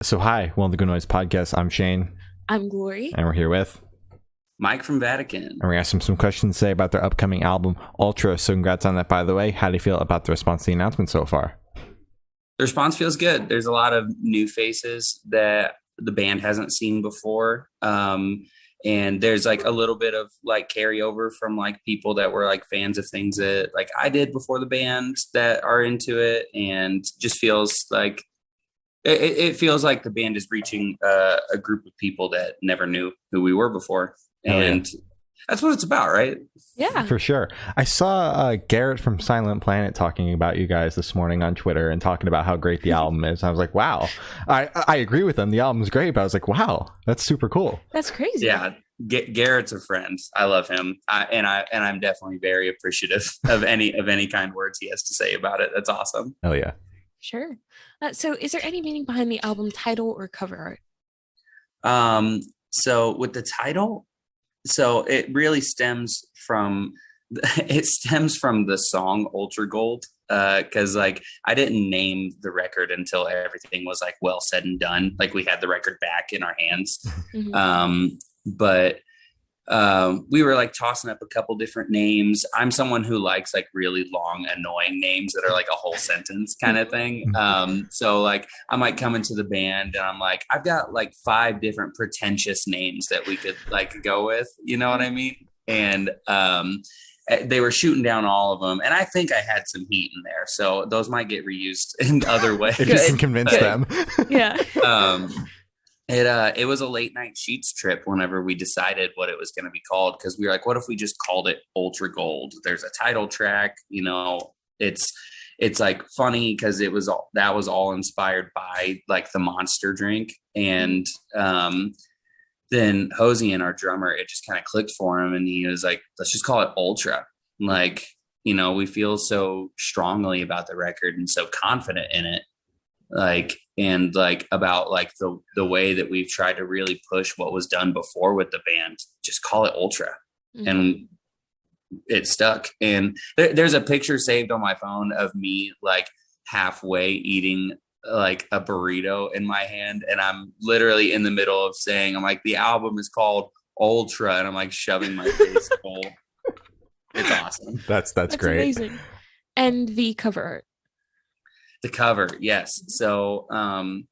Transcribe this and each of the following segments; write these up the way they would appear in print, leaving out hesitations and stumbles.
So hi, welcome to Good Noise Podcast. I'm Shane. I'm Glory. And we're here with Mike from Vatican. And we're going to ask them some questions today about their upcoming album, Ultra. So congrats on that, by the way. How do you feel about the response to the announcement so far? The response feels good. There's a lot of new faces that the band hasn't seen before. And there's like a little bit of like carryover from like people that were like fans of things that like I did before the band that are into it. And just feels like it feels like the band is reaching a group of people that never knew who we were before. And that's what it's about, right? Yeah, for sure. I saw Garrett from Silent Planet talking about you guys this morning on Twitter and talking about how great the album is. I was like, wow. I agree with him. The album's great, but I was like, wow, that's super cool. That's crazy. Yeah. Garrett's a friend. I love him. I'm definitely very appreciative of any kind words he has to say about it. That's awesome. Hell yeah. Sure. So is there any meaning behind the album title or cover art? So with the title, so it really stems from the song Ultra Gold. Cause like I didn't name the record until everything was like well said and done. Like we had the record back in our hands. Mm-hmm. But we were like tossing up a couple different names. I'm someone who likes like really long, annoying names that are like a whole sentence kind of thing. So like I might come into the band and I'm like, I've got like 5 different pretentious names that we could like go with, you know what I mean? And they were shooting down all of them. And I think I had some heat in there. So those might get reused in other ways. If you can convince them. Yeah. It was a late night Sheets trip whenever we decided what it was going to be called, because we were like, what if we just called it Ultra Gold? There's a title track, you know, it's like funny because that was all inspired by like the Monster drink. And then Hosian, our drummer, it just kind of clicked for him and he was like, let's just call it Ultra. Like, you know, we feel so strongly about the record and so confident in it. Like, and like about like the way that we've tried to really push what was done before with the band, just call it Ultra. Mm-hmm. And it stuck. And there's a picture saved on my phone of me like halfway eating like a burrito in my hand. And I'm literally in the middle of saying, I'm like, the album is called Ultra. And I'm like shoving my face full. It's awesome. That's great. Amazing. And the cover art. The cover, yes. So on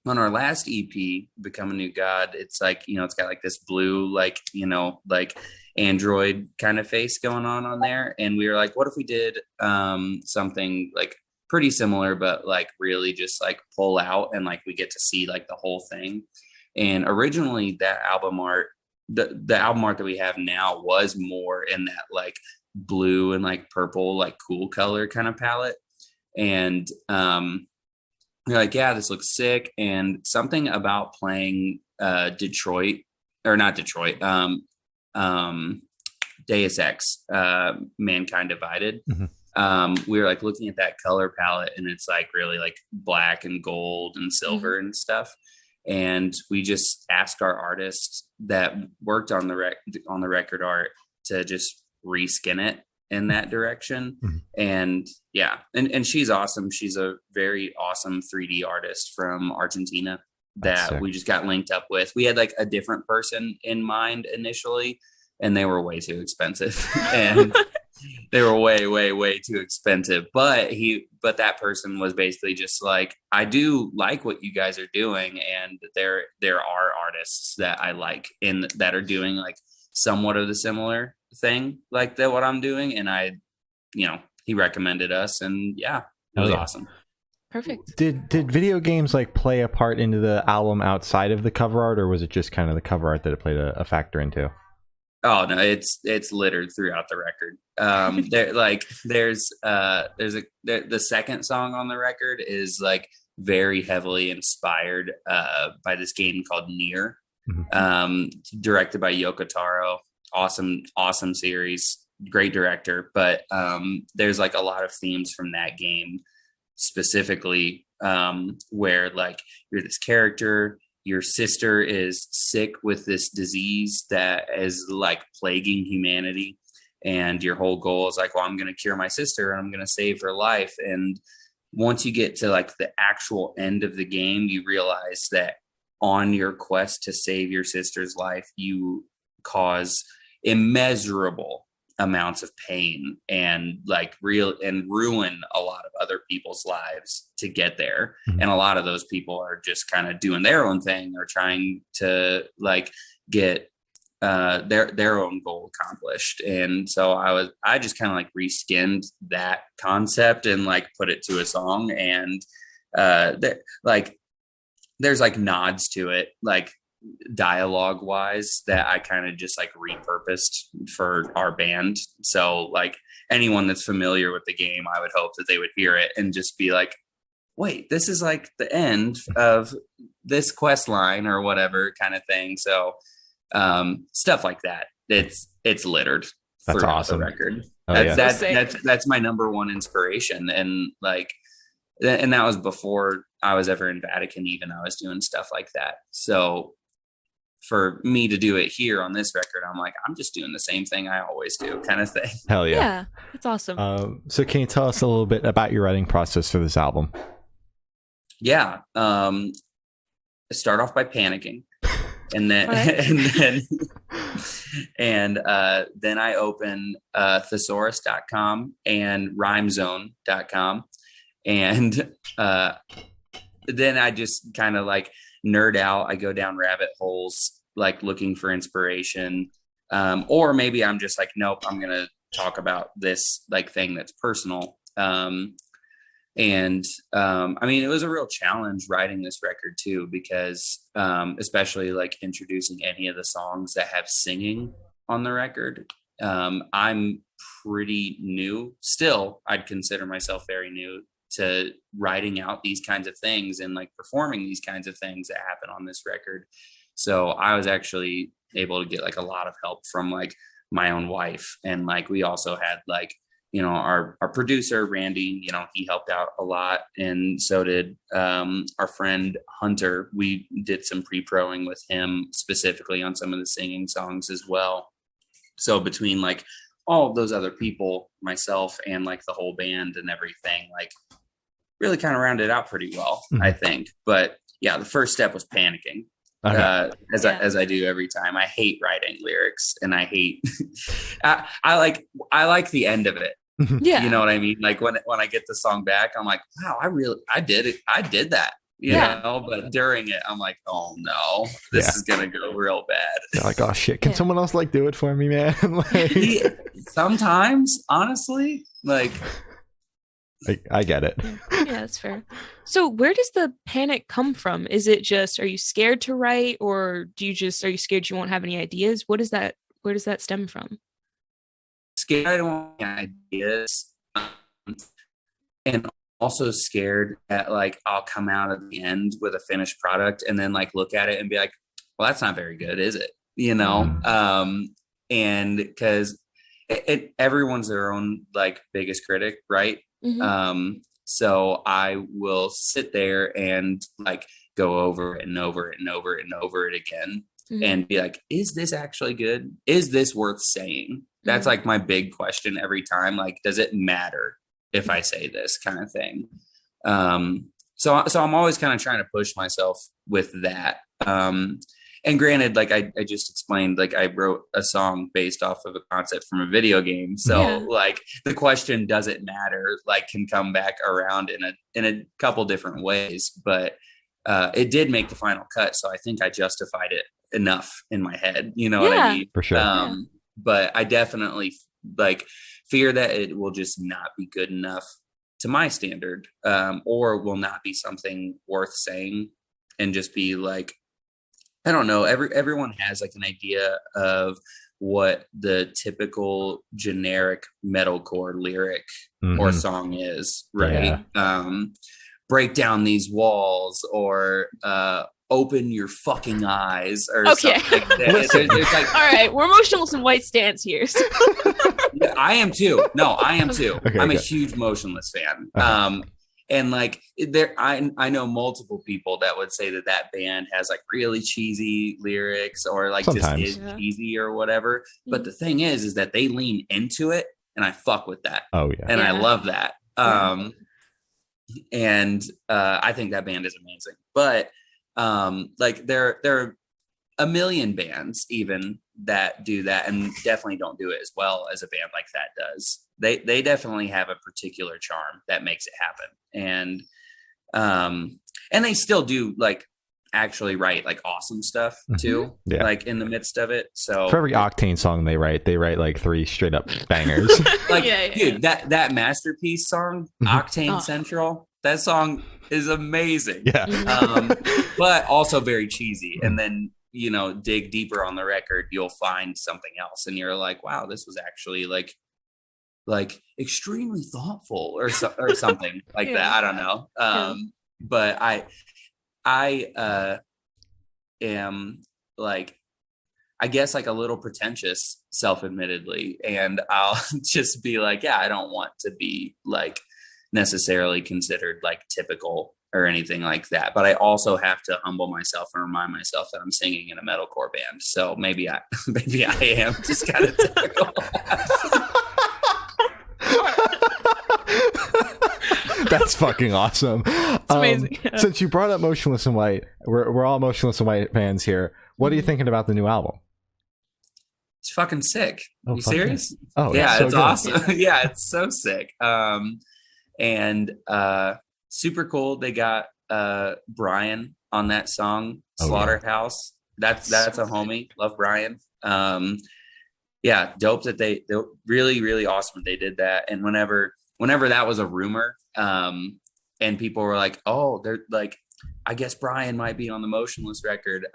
our last EP, Become a New God, it's like, you know, it's got like this blue, like, you know, like Android kind of face going on there. And we were like, what if we did something like pretty similar, but like really just like pull out and like we get to see like the whole thing. And originally that album art, the album art that we have now was more in that like blue and like purple, like cool color kind of palette. And you're like, yeah, this looks sick. And something about playing Deus Ex, Mankind Divided. Mm-hmm. We were like looking at that color palette and it's like really like black and gold and silver and stuff. And we just asked our artists that worked on the record art to just reskin it in that direction. Mm-hmm. And yeah, and she's awesome. She's a very awesome 3D artist from Argentina that we just got linked up with. We had like a different person in mind initially, and they were way too expensive. And they were way too expensive. But that person was basically just like, I do like what you guys are doing, and there are artists that I like and that are doing like somewhat of the similar thing like that what I'm doing. And I, you know, he recommended us, and yeah, it was awesome. Perfect. Did video games like play a part into the album outside of the cover art, or was it just kind of the cover art that it played a factor into? Oh no, it's littered throughout the record. The second song on the record is like very heavily inspired by this game called Nier, directed by Yoko Taro. Awesome series, great director. But there's like a lot of themes from that game specifically, where like you're this character, your sister is sick with this disease that is like plaguing humanity, and your whole goal is like, well, I'm going to cure my sister and I'm going to save her life. And once you get to like the actual end of the game, you realize that on your quest to save your sister's life, you cause immeasurable amounts of pain and like ruin a lot of other people's lives to get there. Mm-hmm. And a lot of those people are just kind of doing their own thing or trying to like get their own goal accomplished. And so I just kind of like reskinned that concept and like put it to a song. And there's like nods to it, like dialogue wise, that I kind of just like repurposed for our band. So like anyone that's familiar with the game, I would hope that they would hear it and just be like, wait, this is like the end of this quest line or whatever kind of thing. So stuff like that. It's littered. That's awesome. The record. Oh, That's my number one inspiration. And like, and that was before I was ever in Vatican. Even I was doing stuff like that. So for me to do it here on this record, I'm like, I'm just doing the same thing I always do, kind of thing. Hell yeah. Yeah, that's awesome. So can you tell us a little bit about your writing process for this album? Yeah. Start off by panicking. And then, then I open thesaurus.com and rhymezone.com. And then I just kind of like nerd out. I go down rabbit holes, like looking for inspiration. Or maybe I'm just like, nope, I'm going to talk about this like thing that's personal. I mean, it was a real challenge writing this record too, because especially like introducing any of the songs that have singing on the record. I'm pretty new still. I'd consider myself very new to writing out these kinds of things and like performing these kinds of things that happen on this record. So I was actually able to get like a lot of help from like my own wife. And like, we also had like, you know, our producer, Randy, you know, he helped out a lot. And so did our friend Hunter. We did some pre-proing with him specifically on some of the singing songs as well. So between like all of those other people, myself and like the whole band and everything, like really kind of rounded out pretty well, I think. But yeah, the first step was panicking. Okay. As I do every time. I hate writing lyrics, and I hate I like the end of it. Yeah. You know what I mean? Like when I get the song back, I'm like, wow, I did it. I did that. You know, but during it, I'm like, oh no, this is gonna go real bad. You're like, oh shit, can someone else like do it for me, man? Like, sometimes, honestly, like I get it. Yeah, that's fair. So where does the panic come from? Is it just, are you scared to write, or are you scared you won't have any ideas? Where does that stem from? Scared I don't have any ideas. And also scared that like I'll come out at the end with a finished product and then like look at it and be like, well, that's not very good, is it? You know? And because everyone's their own like biggest critic, right? Mm-hmm. So I will sit there and like go over it and over it and over it and over it again, and be like, is this actually good? Is this worth saying? That's like my big question every time. Like, does it matter if I say this kind of thing? So I'm always kind of trying to push myself with that. And granted, like I just explained, like I wrote a song based off of a concept from a video game. So like the question, does it matter, like can come back around in a couple different ways, but it did make the final cut. So I think I justified it enough in my head. You know what I mean? For sure. But I definitely like fear that it will just not be good enough to my standard, or will not be something worth saying, and just be like, I don't know. Everyone has like an idea of what the typical generic metalcore lyric or song is, right? Yeah. Break down these walls, or open your fucking eyes, or something like that. There's like, all right, we're motionless in white stance here. So. Yeah, I am too. No, I am too. Okay, I'm a huge Motionless fan. And like I know multiple people that would say that band has like really cheesy lyrics, or like sometimes just is cheesy or whatever. But the thing is that they lean into it, and I fuck with that. Oh yeah. And I love that. and I think that band is amazing. But like there are a million bands even that do that, and definitely don't do it as well as a band like that does. They definitely have a particular charm that makes it happen, and they still do like actually write like awesome stuff too, like in the midst of it. So for every Octane song they write like 3 straight up bangers. Like, dude, that Masterpiece song, Octane Central, that song is amazing. Yeah. But also very cheesy. And then, you know, dig deeper on the record, you'll find something else, and you're like, wow, this was actually like extremely thoughtful or something like that. I don't know. But I am like, I guess like a little pretentious, self-admittedly, and I'll just be like, yeah, I don't want to be like necessarily considered like typical or anything like that, but I also have to humble myself and remind myself that I'm singing in a metalcore band. So maybe I am just kind of typical. That's fucking awesome. It's amazing. Since you brought up Motionless in White, we're all Motionless in White fans here. What are you thinking about the new album? It's fucking sick. You serious? Oh yeah, it's so awesome. Yeah, it's so sick. And super cool. They got Brian on that song, Slaughterhouse. That's a homie. Love Brian. Yeah, dope that they really, really awesome they did that. And whenever that was a rumor, and people were like, oh, they're like, I guess Brian might be on the Motionless record.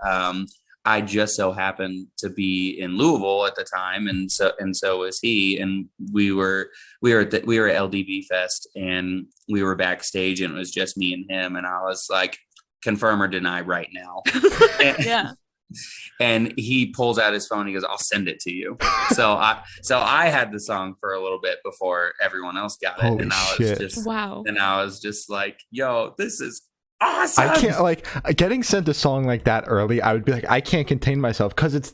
I just so happened to be in Louisville at the time, and so was he. And we were at LDB Fest, and we were backstage, and it was just me and him. And I was like, confirm or deny right now. Yeah. And he pulls out his phone. He goes, I'll send it to you. So I had the song for a little bit before everyone else got it. Holy and I was shit. just, wow. And I was just like, yo, this is awesome. I can't, like, getting sent a song like that early, I would be like, I can't contain myself, because it's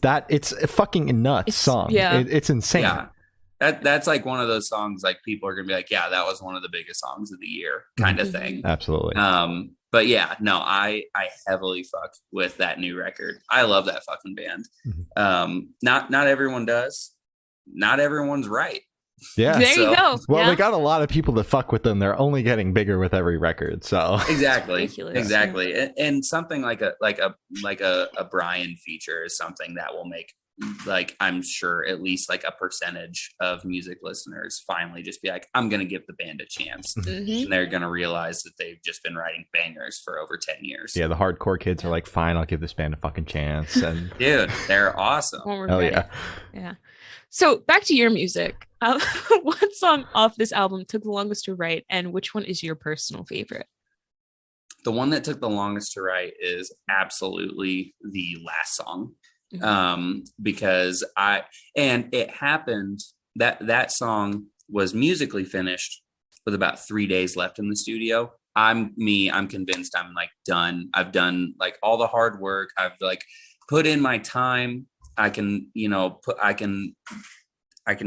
a fucking nuts song. Yeah. It's insane. Yeah. That's like one of those songs, like people are gonna be like, yeah, that was one of the biggest songs of the year kind of thing. Absolutely. But yeah, no, I heavily fuck with that new record. I love that fucking band. Not everyone does. Not everyone's right. Yeah. There you go. Well, yeah. they got a lot of people that fuck with them. They're only getting bigger with every record. So exactly. And something like a Brian feature is something that will make, like, I'm sure at least like a percentage of music listeners finally just be like, I'm gonna give the band a chance. And they're gonna realize that they've just been writing bangers for over 10 years. Yeah, the hardcore kids are like, fine, I'll give this band a fucking chance. And dude, they're awesome. Hell yeah. Yeah. So back to your music. What song off this album took the longest to write, and which one is your personal favorite? The one that took the longest to write is absolutely the last song. Because it happened that song was musically finished with about 3 days left in the studio. I'm convinced I'm like done. I've done like all the hard work. I've like put in my time. I can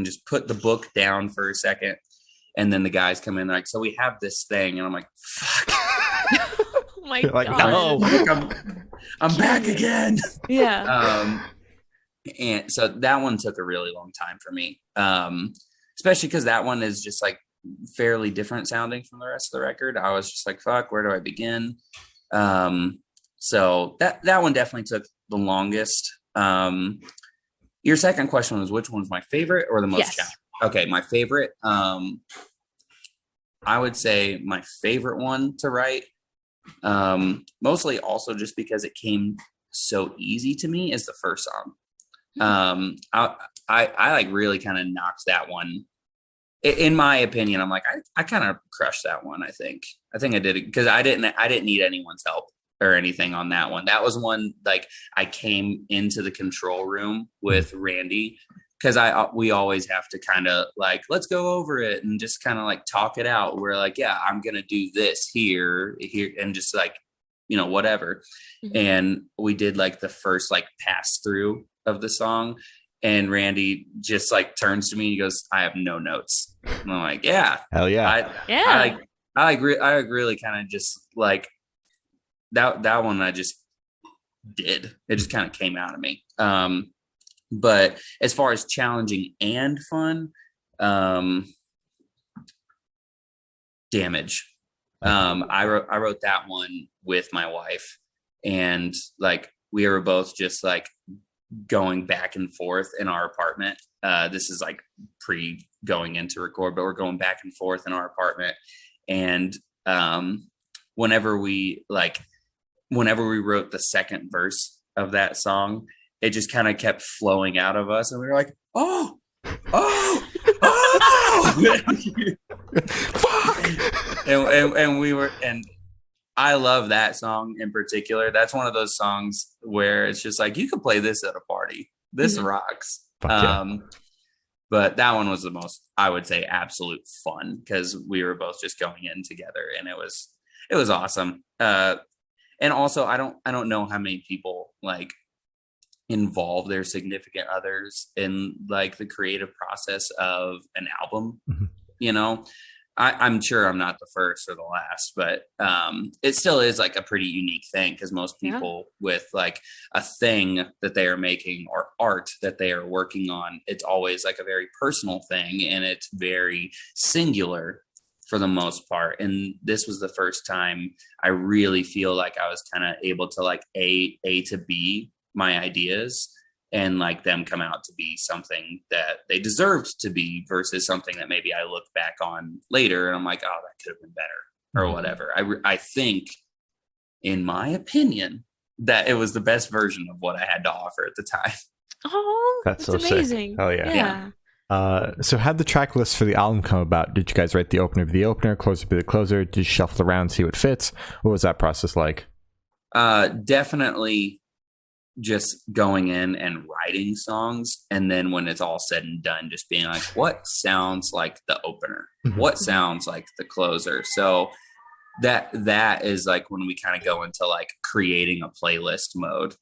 just put the book down for a second, and then the guys come in like, so we have this thing, and I'm like, fuck. Oh my God. Like, no. I'm back again. Yeah. And so that one took a really long time for me, especially because that one is just like fairly different sounding from the rest of the record. I was just like, fuck, where do I begin? So that one definitely took the longest. Your second question was, which one's my favorite or the most challenging? Okay, my favorite. I would say my favorite one to write, mostly also just because it came so easy to me, is the first song. I like really kind of knocked that one. In my opinion, I'm like, I kind of crushed that one. I think I did it because I didn't need anyone's help or anything on that one. That was one, like, I came into the control room with Randy, because we always have to kind of like, let's go over it and just kind of like talk it out. We're like, yeah, I'm gonna do this here, and just like, whatever. And we did like the first like pass through of the song, and Randy just like turns to me and he goes, I have no notes. And I'm like, yeah, hell yeah. I I agree. I really kind of just like that one. I just did. It just kind of came out of me. But as far as challenging and fun, Damage. I wrote that one with my wife, and like we were both just like going back and forth in our apartment. This is like pre going into record, but we're going back and forth in our apartment. And whenever we wrote the second verse of that song, it just kind of kept flowing out of us. And we were like, oh, fuck. And I love that song in particular. That's one of those songs where it's just like, you could play this at a party. This rocks. But that one was the most, I would say, absolute fun, because we were both just going in together, and it was awesome. And also, I don't know how many people like involve their significant others in like the creative process of an album. You know, I'm sure I'm not the first or the last, but it still is like a pretty unique thing, because most people with like a thing that they are making or art that they are working on, it's always like a very personal thing, and it's very singular for the most part. And this was the first time I really feel like I was kind of able to like A to B my ideas, and like them come out to be something that they deserved to be, versus something that maybe I look back on later and I'm like, oh, that could have been better or whatever. I think, in my opinion, that it was the best version of what I had to offer at the time. Oh, that's so amazing. Sick. Oh yeah. So how'd the track list for the album come about? Did you guys write the opener be the opener, closer be the closer? Did you shuffle around, see what fits? What was that process like? Definitely just going in and writing songs, and then when it's all said and done, just being like, what sounds like the opener? What sounds like the closer? So that is like when we kind of go into like creating a playlist mode,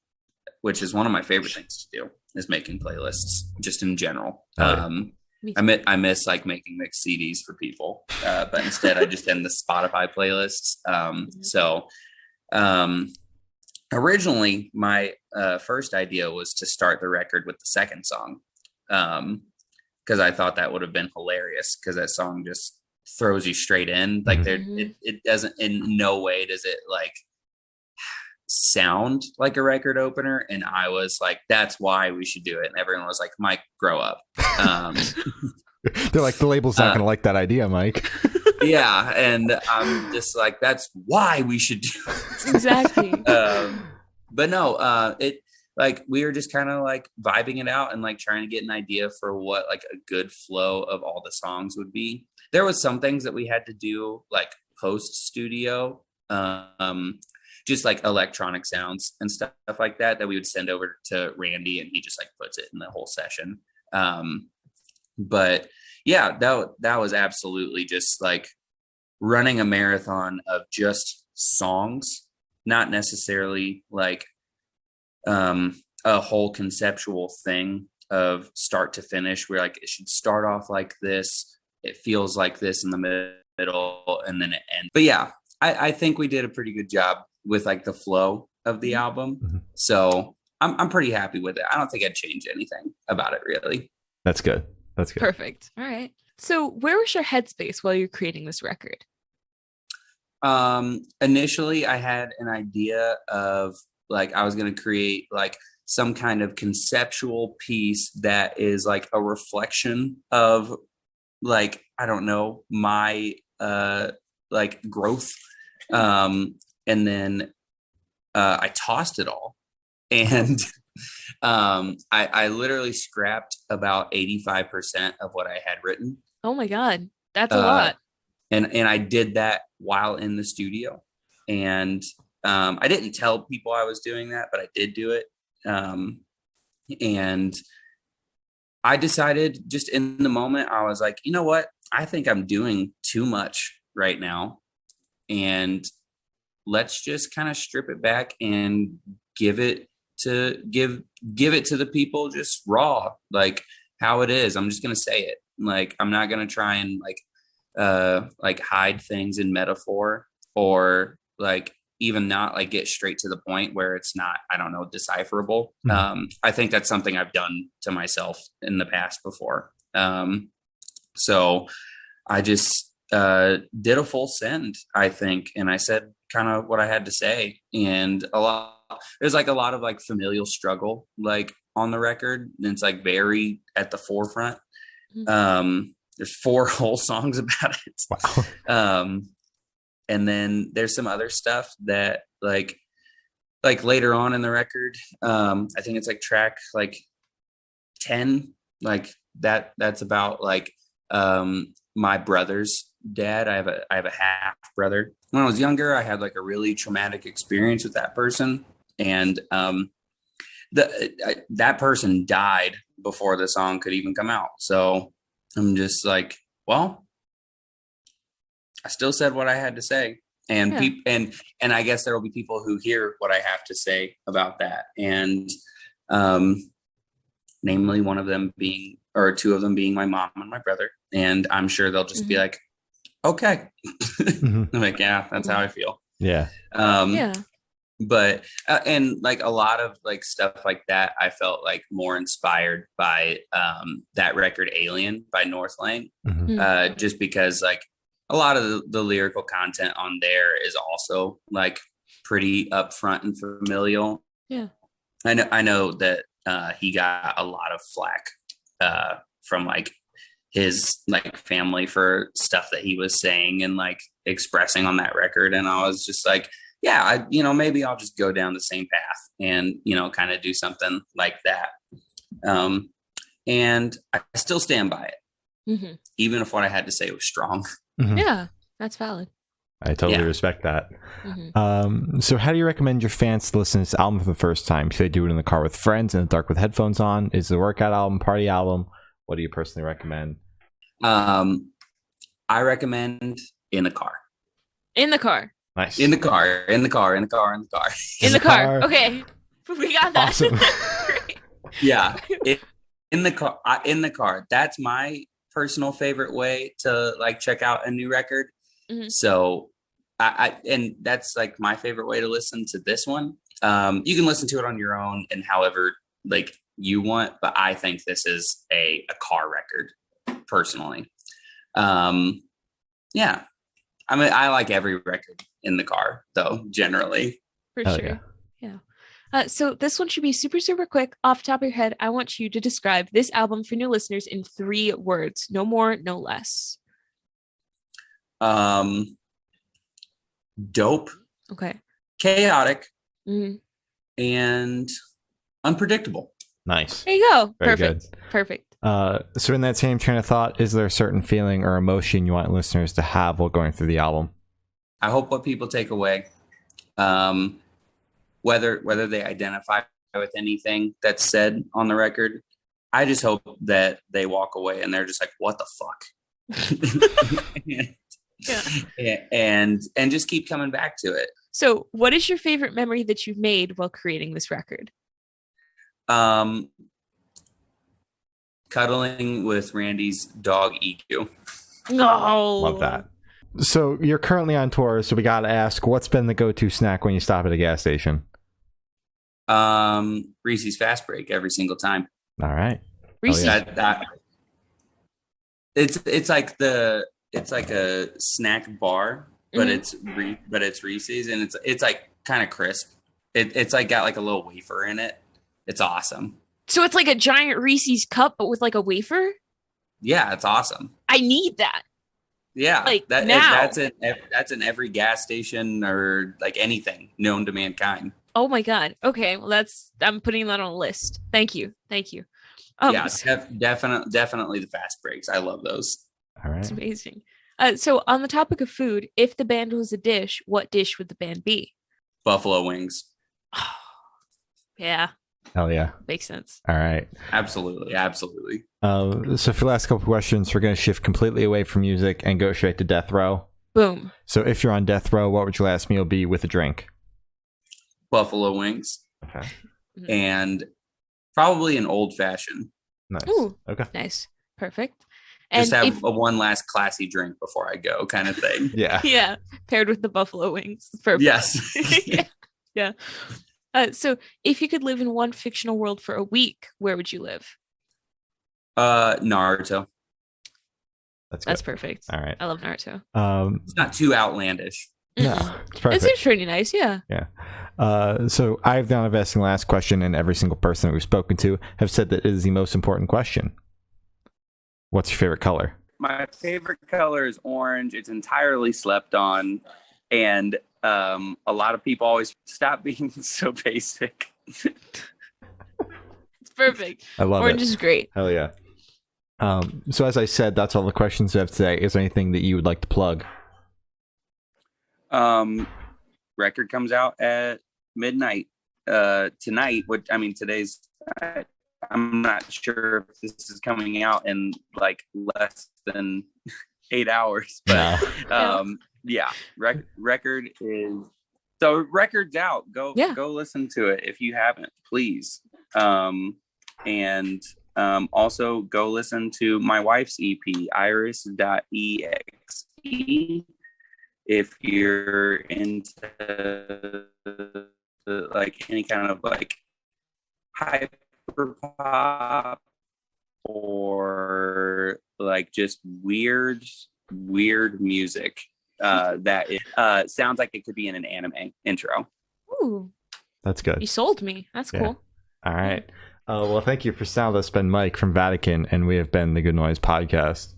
which is one of my favorite things to do, is making playlists just in general. I miss like making mixed CDs for people, but instead I just end the Spotify playlists. Originally, my first idea was to start the record with the second song, because I thought that would have been hilarious, because that song just throws you straight in. Like it doesn't, in no way does it like sound like a record opener. And I was like, that's why we should do it. And everyone was like, Mike, grow up. They're like, the label's not going to like that idea, Mike. Yeah, and I'm just like, that's why we should do it. Exactly. But no, it like we were just kind of like vibing it out and like trying to get an idea for what like a good flow of all the songs would be. There was some things that we had to do like post studio, just like electronic sounds and stuff like that we would send over to Randy, and he just like puts it in the whole session. But yeah, that was absolutely just like running a marathon of just songs, not necessarily like a whole conceptual thing of start to finish, where like it should start off like this, it feels like this in the middle, and then it ends. But yeah, I think we did a pretty good job with like the flow of the album. So I'm pretty happy with it. I don't think I'd change anything about it, really. That's good. That's good. Perfect. All right. So where was your headspace while you're creating this record? Initially I had an idea of like, I was going to create like some kind of conceptual piece that is like a reflection of like, I don't know, my, like growth. And then, I tossed it all, and I literally scrapped about 85% of what I had written. Oh my God. That's a lot. And I did that while in the studio, and I didn't tell people I was doing that, but I did do it. And I decided just in the moment, I was like, you know what? I think I'm doing too much right now, and let's just kind of strip it back and give it to the people just raw, like how it is. I'm just going to say it. Like, I'm not going to try and like like hide things in metaphor, or like even not like get straight to the point where it's not, I don't know, decipherable. I think that's something I've done to myself in the past before. So I just did a full send, I think, and I said kind of what I had to say, and there's like a lot of like familial struggle like on the record, and it's like very at the forefront. There's 4 whole songs about it. Wow. And then there's some other stuff that like later on in the record, I think it's like track like 10, like that's about like my brother's dad. I have a half brother. When I was younger, I had like a really traumatic experience with that person, and that person died before the song could even come out. So I'm just like, well, I still said what I had to say, and and I guess there will be people who hear what I have to say about that, and namely one of them being, or 2 of them being my mom and my brother, and I'm sure they'll just be like, okay. I'm like, yeah, that's how I feel. Yeah. But and like a lot of like stuff like that, I felt like more inspired by that record Alien by Northlane, just because like a lot of the lyrical content on there is also like pretty upfront and familial. Yeah. I know that he got a lot of flack from like his like family for stuff that he was saying and like expressing on that record, and I was just like, yeah, maybe I'll just go down the same path and kind of do something like that. And I still stand by it, even if what I had to say was strong. Yeah, that's valid. I totally respect that. So how do you recommend your fans to listen to this album for the first time? Should they do it in the car with friends, in the dark with headphones on? Is it a workout album, party album? What do you personally recommend? I recommend in the car. In the car. Nice. In the car. In the car. Okay. We got that. Awesome. Yeah. In the car. In the car. That's my personal favorite way to like check out a new record. So and that's like my favorite way to listen to this one. You can listen to it on your own and however like you want, but I think this is a car record personally. Yeah. I mean, I like every record in the car though, generally. For sure. Yeah. So this one should be super, super quick. Off the top of your head, I want you to describe this album for new listeners in 3 words. No more, no less. Dope. Okay. Chaotic. And unpredictable. Nice. There you go. Very Perfect. good. Perfect. So in that same train of thought, is there a certain feeling or emotion you want listeners to have while going through the album? I hope what people take away, whether they identify with anything that's said on the record, I just hope that they walk away and they're just like, what the fuck? and just keep coming back to it. So what is your favorite memory that you've made while creating this record? Cuddling with Randy's dog EQ. No. Love that. So you're currently on tour, so we gotta ask, what's been the go-to snack when you stop at a gas station? Reese's Fast Break every single time. All right. Reese's. It's like a snack bar, but it's Reese's, and it's like kind of crisp. It's like got like a little wafer in it. It's awesome. So it's like a giant Reese's cup, but with like a wafer? Yeah, it's awesome. I need that. Yeah, like that's in every gas station or like anything known to mankind. Oh my god. Okay, well I'm putting that on a list. Thank you. Yeah, definitely the fast breaks. I love those. All right, it's amazing. So on the topic of food, if the band was a dish, what dish would the band be? Buffalo wings. Yeah. Hell yeah. Makes sense. All right. Absolutely. So for the last couple of questions, we're going to shift completely away from music and go straight to death row. Boom. So if you're on death row, what would your last meal be with a drink? Buffalo wings. Okay. And probably an old fashioned. Nice. Ooh, okay. Nice. Perfect. Just have a one last classy drink before I go, kind of thing. Yeah. Yeah, paired with the buffalo wings. Perfect. Yes. Yeah. So if you could live in one fictional world for a week, where would you live? Naruto. That's perfect. All right. I love Naruto. It's not too outlandish. No, it's perfect. It seems pretty nice. Yeah. Yeah. So I have the honor of asking the last question, and every single person that we've spoken to have said that it is the most important question. What's your favorite color? My favorite color is orange. It's entirely slept on, and a lot of people always stop being so basic. It's perfect. I love Orange it. is great. Hell yeah. So as I said, that's all the questions we have today. Is there anything that you would like to plug? Record comes out at midnight tonight. Today's. I'm not sure if this is coming out in like less than 8 hours, but yeah. Record is record's out. Go listen to it if you haven't, please. And also go listen to my wife's EP, iris.exe. If you're into like any kind of like hyper pop or like just weird music that sounds like it could be in an anime intro. Ooh, that's good. You sold me. That's cool. All right. Well, thank you for sound. That's been Mike from Vatican, and we have been the Good Noise Podcast.